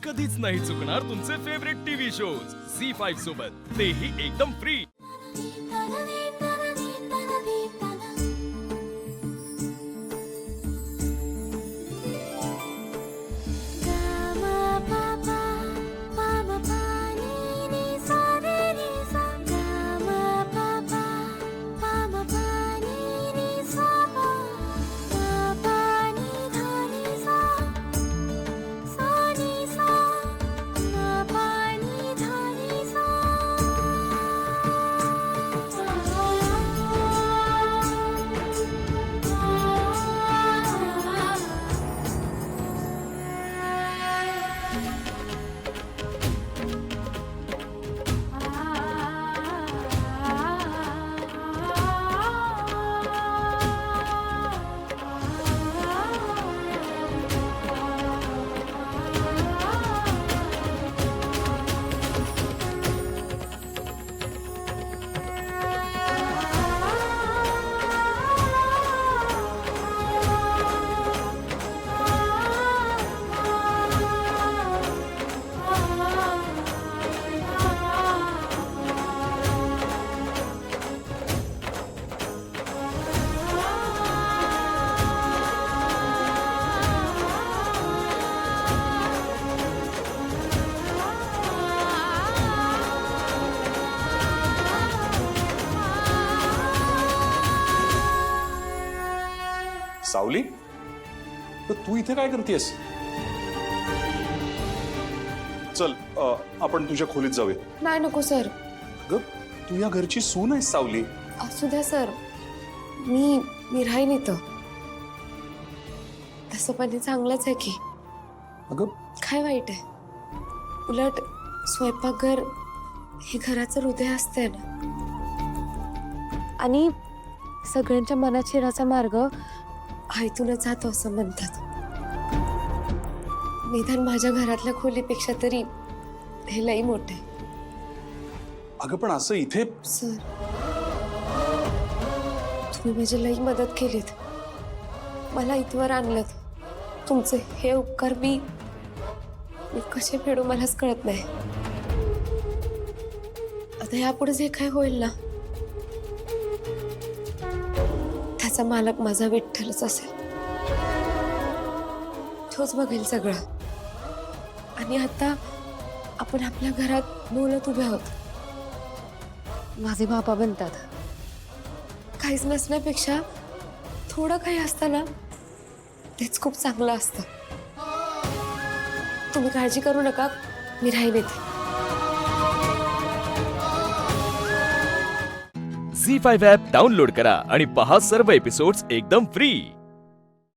कधीच नाही चुकणार तुमचे फेवरेट टीव्ही शोज झी5 सोबत, तेही एकदम फ्री। सावली, तर तू इथे काय करतेस? चल आपण तुझ्या खोलीत जाऊया। नाही नको सर। ग तू या घरची सून आहेस सावली। असू द्या सर, मी राहीन इथं। तसं पण हे चांगलंच आहे की। अगं काय वाईट आहे? उलट स्वयंपाकघर हे घराचं हृदय असते ना, आणि सगळ्यांच्या मनात शिराचा मार्ग आईतूनच जातो असं म्हणतात। निदान माझ्या घरातल्या खोलीपेक्षा तरी हे लई मोठे। अगं पण असं इथे सर, तुम्ही माझी लई मदत केलीत, मला इथवर आणलं। तुमचे हे उपकार मी कसे फेडू मलाच कळत नाही। आता यापुढे जे काय होईल ना, त्याचा मालक माझा विठ्ठलच असेल। तोच बघेल सगळं। आणि आता आपण आपल्या घरात बोलत उभे आहोत। माझे बाबा बनतात। काहीच नसण्यापेक्षा थोडं काही असताना तेच खूप चांगलं असतं। तुम्ही काळजी करू नका, मी राहीन इथे। झी5 ॲप डाउनलोड करा आणि पहा सर्व एपिसोड्स एकदम फ्री।